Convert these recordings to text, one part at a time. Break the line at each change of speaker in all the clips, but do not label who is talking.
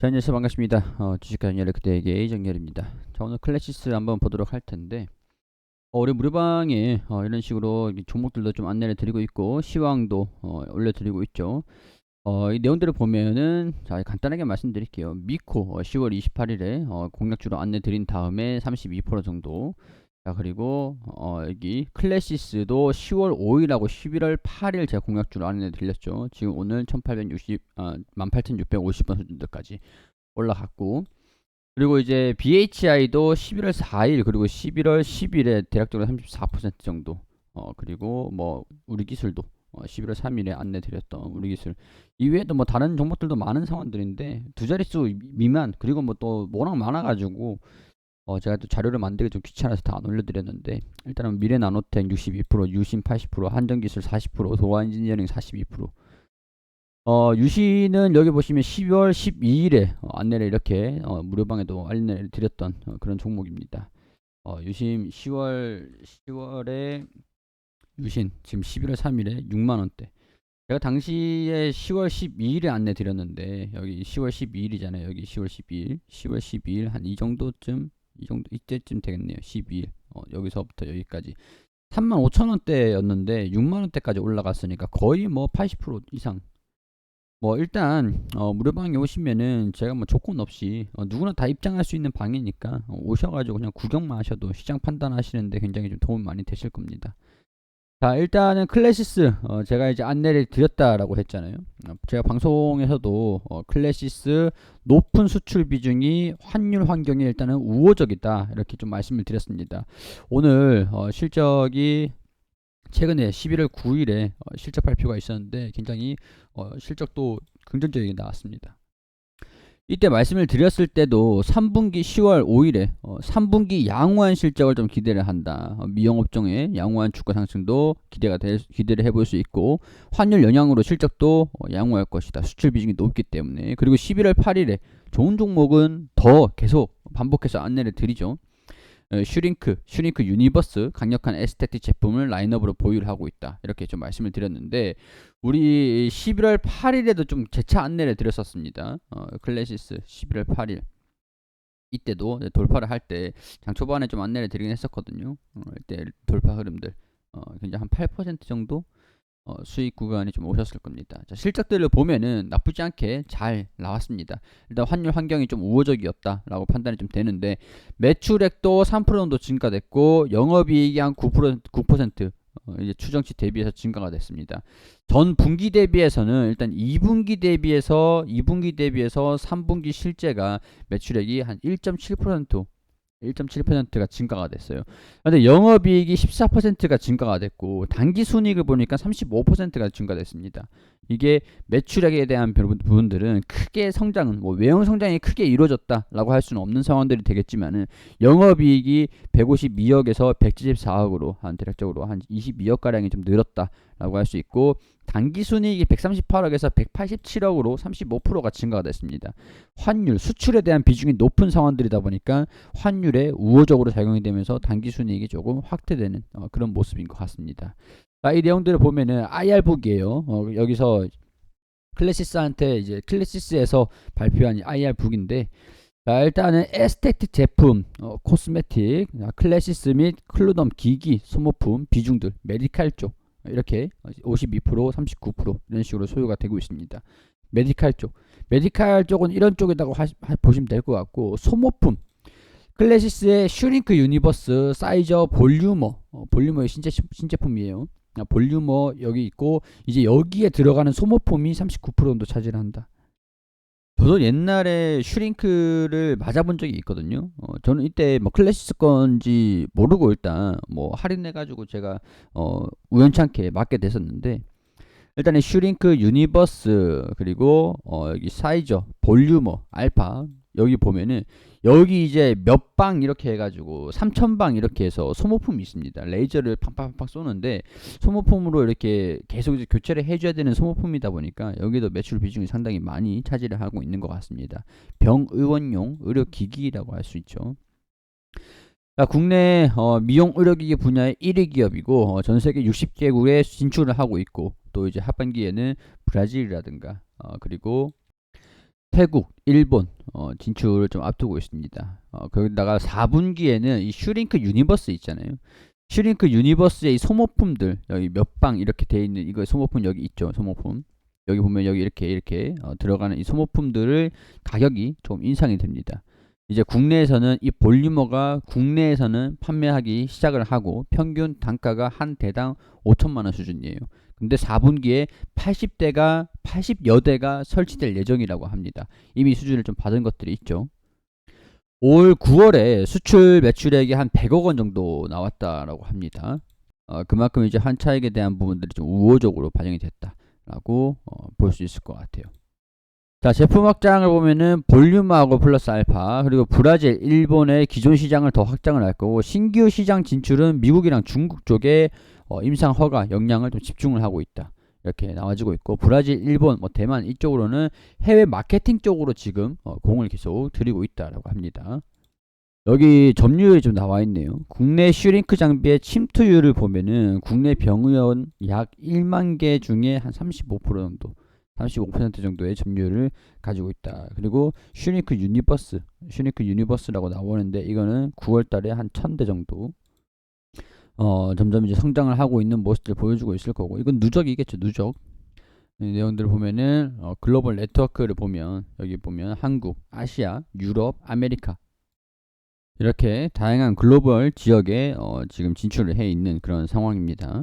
자, 안녕하세요. 반갑습니다. 주식하는 연애 그대에게 이정열입니다. 자, 오늘 클래시스 한번 보도록 할 텐데, 우리 무료방에 이런 식으로 이 종목들도 좀 안내를 드리고 있고, 시황도 올려드리고 있죠. 이 내용들을 보면은, 자, 간단하게 말씀드릴게요. 미코 10월 28일에 공략주로 안내 드린 다음에 32% 정도. 자, 그리고 여기 클래시스도 10월 5일하고 11월 8일 제가 공략주로 안내 드렸죠. 지금 오늘 18,650원 수준들까지 올라갔고, 그리고 이제 BHI도 11월 4일 그리고 11월 10일에 대략적으로 34% 정도, 그리고 뭐 우리 기술도 11월 3일에 안내 드렸던 우리 기술 이외에도 뭐 다른 종목들도 많은 상황들인데 두 자릿수 미만, 그리고 뭐 또 워낙 많아가지고 제가 또 자료를 만들기 좀 귀찮아서 다 안 올려드렸는데, 일단은 미래나노텍 62%, 유신 80%, 한전기술 40%, 도화인지니어링 42%. 유신은 여기 보시면 12월 12일에 안내를 이렇게 무료방에도 안내를 드렸던 그런 종목입니다. 유신 10월에 유신 지금 11월 3일에 6만원대. 제가 당시에 10월 12일에 안내 드렸는데, 여기 10월 12일이잖아요. 여기 10월 12일, 10월 12일 한 이 정도쯤, 이때쯤 되겠네요. 12일. 여기서부터 여기까지 35,000원대였는데 6만원대까지 올라갔으니까 거의 뭐 80% 이상. 뭐 일단 무료방에 오시면은 제가 뭐 조건 없이 누구나 다 입장할 수 있는 방이니까 오셔가지고 그냥 구경만 하셔도 시장 판단하시는데 굉장히 좀 도움 많이 되실 겁니다. 자, 일단은 클래시스 제가 이제 안내를 드렸다라고 했잖아요. 제가 방송에서도 클래시스 높은 수출 비중이 환율 환경에 일단은 우호적이다 이렇게 좀 말씀을 드렸습니다. 오늘 실적이 최근에 11월 9일에 실적 발표가 있었는데 굉장히 실적도 긍정적이게 나왔습니다. 이때 말씀을 드렸을 때도 3분기 10월 5일에 3분기 양호한 실적을 좀 기대를 한다. 미영업종의 양호한 주가 상승도 기대를 해볼 수 있고, 환율 영향으로 실적도 양호할 것이다. 수출 비중이 높기 때문에. 그리고 11월 8일에 좋은 종목은 더 계속 반복해서 안내를 드리죠. 슈링크 유니버스 강력한 에스테틱 제품을 라인업으로 보유를 하고 있다. 이렇게 좀 말씀을 드렸는데, 우리 11월 8일에도 좀 재차 안내를 드렸었습니다. 클래시스 11월 8일 이때도 돌파를 할 때 장 초반에 좀 안내를 드리긴 했었거든요. 이때 돌파 흐름들 굉장히 한 8% 정도 수익 구간이 좀 오셨을 겁니다. 자, 실적들을 보면은 나쁘지 않게 잘 나왔습니다. 일단 환율 환경이 좀 우호적이었다라고 판단이 좀 되는데, 매출액도 3% 정도 증가됐고 영업이익이 한 9% 이제 추정치 대비해서 증가가 됐습니다. 전 분기 대비해서는 일단 2분기 대비해서 3분기 실제가 매출액이 한 1.7%가 증가가 됐어요. 근데 영업이익이 14%가 증가가 됐고 당기순이익을 보니까 35%가 증가됐습니다. 이게 매출액에 대한 부분들은 크게 성장은 뭐 외형 성장이 크게 이루어졌다라고 할 수는 없는 상황들이 되겠지만은, 영업이익이 152억에서 174억으로 한 대략적으로 한 22억 가량이 좀 늘었다라고 할 수 있고, 당기순이익이 138억에서 187억으로 35%가 증가가 됐습니다. 환율, 수출에 대한 비중이 높은 상황들이다 보니까 환율에 우호적으로 작용이 되면서 당기순이익이 조금 확대되는 그런 모습인 것 같습니다. 이 내용들을 보면은 IR북이에요. 여기서 클래시스한테 이제 클래시스에서 발표한 IR북인데, 자, 일단은 에스테틱 제품, 코스메틱, 클래시스 및 클루덤 기기, 소모품 비중들, 메디칼 쪽 이렇게 52%, 39% 이런 식으로 소요가 되고 있습니다. 메디칼 쪽은 이런 쪽이라고 보시면 될 것 같고, 소모품 클래시스의 슈링크 유니버스 사이저 볼류머의 신제품이에요. 볼류머 여기 있고, 이제 여기에 들어가는 소모품이 39% 정도 차지한다. 저도 옛날에 슈링크를 맞아본 적이 있거든요. 저는 이때 뭐 클래시스 건지 모르고 일단 뭐 할인해가지고 제가 우연찮게 맞게 됐었는데, 일단 이 슈링크 유니버스 그리고 여기 사이저 볼류머 알파 여기 보면은, 여기 이제 몇 방 이렇게 해가지고 3,000방 이렇게 해서 소모품이 있습니다. 레이저를 팡팡팡 쏘는데 소모품으로 이렇게 계속 이제 교체를 해줘야 되는 소모품이다 보니까 여기도 매출 비중이 상당히 많이 차지를 하고 있는 것 같습니다. 병의원용 의료기기라고 할 수 있죠. 자, 국내 미용 의료기기 분야의 1위 기업이고 전 세계 60개국에 진출을 하고 있고, 또 이제 하반기에는 브라질이라든가 그리고 태국, 일본 진출을 좀 앞두고 있습니다. 거기다가 4분기에는 이 슈링크 유니버스 있잖아요. 슈링크 유니버스의 이 소모품들 여기 몇 방 이렇게 돼 있는 이거 소모품 여기 있죠. 소모품 여기 보면 여기 이렇게 들어가는 이 소모품들을 가격이 좀 인상이 됩니다. 이제 국내에서는 이 볼리머가 국내에서는 판매하기 시작을 하고 평균 단가가 한 대당 5천만 원 수준이에요. 근데 4분기에 80여 대가 설치될 예정이라고 합니다. 이미 수준을 좀 받은 것들이 있죠. 올 9월에 수출 매출액이 한 100억 원 정도 나왔다라고 합니다. 그만큼 이제 한차익에 대한 부분들이 좀 우호적으로 반영이 됐다라고 볼 수 있을 것 같아요. 자, 제품 확장을 보면은 볼륨하고 플러스 알파, 그리고 브라질, 일본의 기존 시장을 더 확장을 할 거고, 신규 시장 진출은 미국이랑 중국 쪽에 임상 허가 역량을 좀 집중을 하고 있다. 이렇게 나와지고 있고, 브라질, 일본, 대만 이쪽으로는 해외 마케팅 쪽으로 지금 공을 계속 들이고 있다라고 합니다. 여기 점유율이 좀 나와 있네요. 국내 슈링크 장비의 침투율을 보면은 국내 병원 약 1만 개 중에 한 35% 정도, 35% 정도의 점유율을 가지고 있다. 그리고 슈링크 유니버스라고 나오는데 이거는 9월 달에 한 1000대 정도 점점 이제 성장을 하고 있는 모습을 보여주고 있을 거고, 이건 누적이겠죠. 누적. 이 내용들을 보면은 글로벌 네트워크를 보면 여기 보면 한국, 아시아, 유럽, 아메리카 이렇게 다양한 글로벌 지역에 지금 진출을 해 있는 그런 상황입니다.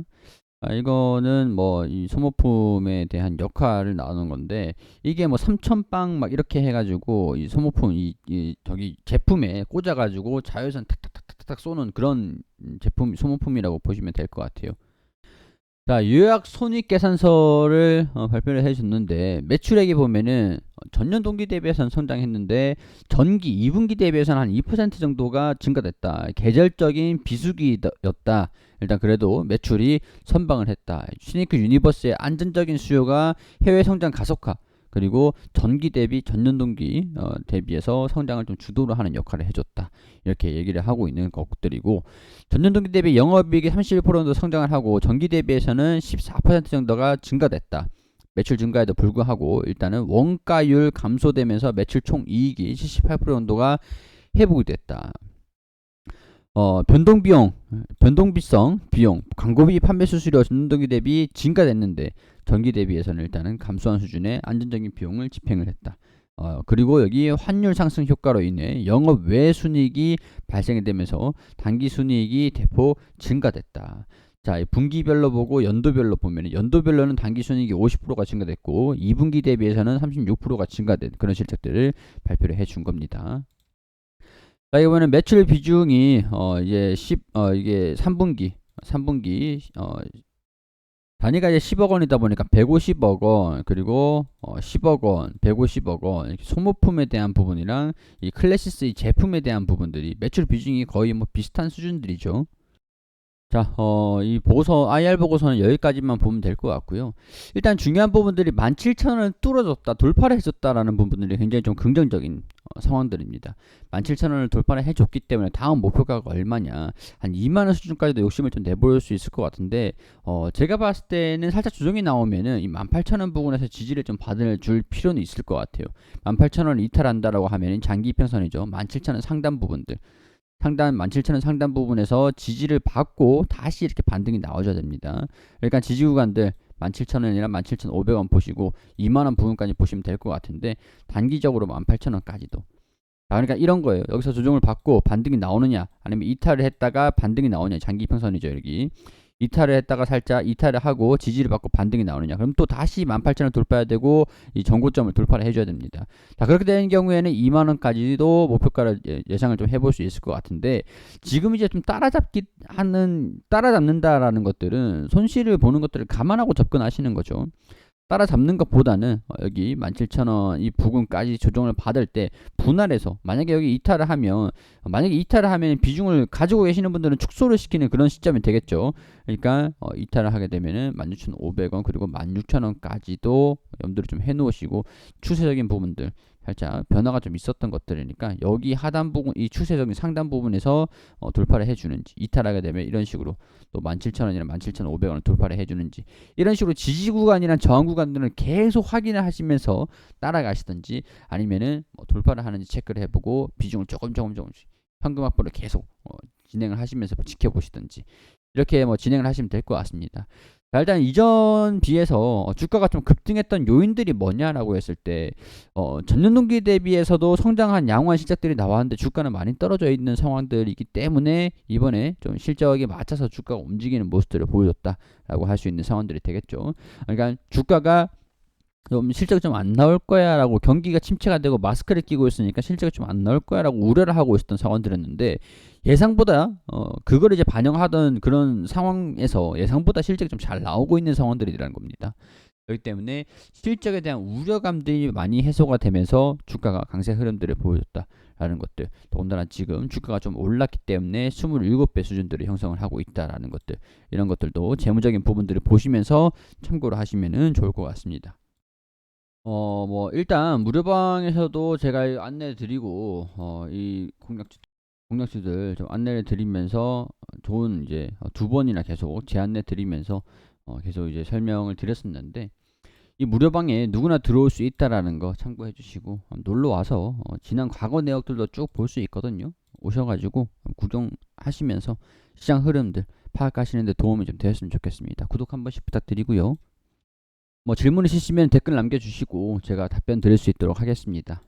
이거는 뭐 이 소모품에 대한 역할을 나누는 건데, 이게 뭐 3,000빵 막 이렇게 해가지고 이 소모품 저기 제품에 꽂아가지고 자외선 탁탁탁탁탁 쏘는 그런 제품 소모품이라고 보시면 될 것 같아요. 자, 요약 손익계산서를 발표를 해줬는데, 매출액이 보면은 전년 동기 대비해서는 성장했는데 전기 2분기 대비해서는 한 2% 정도가 증가됐다. 계절적인 비수기였다. 일단 그래도 매출이 선방을 했다. 슈니크 유니버스의 안정적인 수요가 해외 성장 가속화, 그리고 전기 대비 전년 동기 대비해서 성장을 좀 주도로 하는 역할을 해줬다. 이렇게 얘기를 하고 있는 것들이고, 전년 동기 대비 영업이익이 31% 정도 성장을 하고 전기 대비해서는 14% 정도가 증가됐다. 매출 증가에도 불구하고 일단은 원가율 감소되면서 매출 총이익이 78% 정도가 회복이 됐다. 변동비성 비용, 광고비 판매 수수료 전년 동기 대비 증가됐는데 전기 대비해서는 일단은 감소한 수준의 안정적인 비용을 집행을 했다. 그리고 여기 환율 상승 효과로 인해 영업 외 순이익이 발생이 되면서 단기 순이익이 대폭 증가됐다. 자, 분기별로 보고 연도별로 보면 연도별로는 단기 순이익이 50%가 증가됐고 2분기 대비해서는 36%가 증가된 그런 실적들을 발표를 해준 겁니다. 자, 이번엔 매출 비중이 이게 3분기 단위가 이제 10억 원이다 보니까 150억 원, 그리고 10억 원, 150억 원, 이렇게 소모품에 대한 부분이랑 이 클래시스 이 제품에 대한 부분들이 매출 비중이 거의 뭐 비슷한 수준들이죠. 자, 이 보고서, IR 보고서는 여기까지만 보면 될 것 같고요. 일단 중요한 부분들이 17,000원을 뚫어줬다, 돌파를 해줬다라는 부분들이 굉장히 좀 긍정적인 상황들입니다. 17,000원을 돌파를 해줬기 때문에 다음 목표가가 얼마냐, 한 2만원 수준까지도 욕심을 좀 내볼 수 있을 것 같은데, 제가 봤을 때는 살짝 조정이 나오면은 이 18,000원 부분에서 지지를 좀 받아줄 필요는 있을 것 같아요. 18,000원을 이탈한다라고 하면 장기 이평선이죠. 17,000원 상단 부분들. 17,000원 상단 부분에서 지지를 받고 다시 이렇게 반등이 나와줘야 됩니다. 그러니까 지지 구간들 17,000원이나 17,500원 보시고 2만원 부분까지 보시면 될 것 같은데, 단기적으로 18,000원까지도. 그러니까 이런 거예요. 여기서 조정을 받고 반등이 나오느냐, 아니면 이탈을 했다가 반등이 나오느냐. 장기 이평선이죠. 여기 이탈을 했다가 살짝 이탈을 하고 지지를 받고 반등이 나오느냐, 그럼 또 다시 18,000원 돌파해야 되고 이 전고점을 돌파를 해줘야 됩니다. 자, 그렇게 되는 경우에는 2만원까지도 목표가를 예상을 좀 해볼 수 있을 것 같은데, 지금 이제 좀 따라잡는다라는 것들은 손실을 보는 것들을 감안하고 접근하시는 거죠. 따라잡는 것보다는 여기 17,000원 이 부근까지 조정을 받을 때 분할해서, 만약에 여기 이탈을 하면 비중을 가지고 계시는 분들은 축소를 시키는 그런 시점이 되겠죠. 그러니까 이탈을 하게 되면은 16,500원 그리고 16,000원까지도 염두를 좀 해놓으시고 추세적인 부분들 살짝 변화가 좀 있었던 것들이니까 여기 하단 부분, 이 추세적인 상단 부분에서 돌파를 해주는지, 이탈하게 되면 이런 식으로 또 17,000원이나 17,500원을 돌파를 해주는지, 이런 식으로 지지 구간이나 저항 구간들은 계속 확인을 하시면서 따라가시든지, 아니면은 돌파를 하는지 체크를 해보고 비중을 조금씩 현금 확보를 계속 진행을 하시면서 지켜보시든지, 이렇게 진행을 하시면 될 것 같습니다. 자, 일단 이전 비해서 주가가 좀 급등했던 요인들이 뭐냐라고 했을 때 전년 동기 대비해서도 성장한 양호한 실적들이 나왔는데 주가는 많이 떨어져 있는 상황들이기 때문에 이번에 좀 실적에 맞춰서 주가가 움직이는 모습들을 보여줬다라고 할 수 있는 상황들이 되겠죠. 그러니까 주가가 좀 실적이 좀 안 나올 거야 라고, 경기가 침체가 되고 마스크를 끼고 있으니까 실적이 좀 안 나올 거야 라고 우려를 하고 있었던 상황들이었는데, 예상보다 그걸 이제 반영하던 그런 상황에서 예상보다 실적이 좀 잘 나오고 있는 상황들이라는 겁니다. 그렇기 때문에 실적에 대한 우려감들이 많이 해소가 되면서 주가가 강세 흐름들을 보여줬다라는 것들, 더군다나 지금 주가가 좀 올랐기 때문에 27배 수준들을 형성을 하고 있다라는 것들, 이런 것들도 재무적인 부분들을 보시면서 참고를 하시면 좋을 것 같습니다. 일단 무료방에서도 제가 안내를 드리고 이 공략주들 좀 안내를 드리면서 좋은 이제 두 번이나 계속 재안내 드리면서 계속 이제 설명을 드렸었는데, 이 무료방에 누구나 들어올 수 있다라는 거 참고해 주시고 놀러 와서 지난 과거 내역들도 쭉 볼 수 있거든요. 오셔가지고 구경하시면서 시장 흐름들 파악하시는데 도움이 좀 되었으면 좋겠습니다. 구독 한 번씩 부탁드리고요. 질문 있으시면 댓글 남겨주시고 제가 답변 드릴 수 있도록 하겠습니다.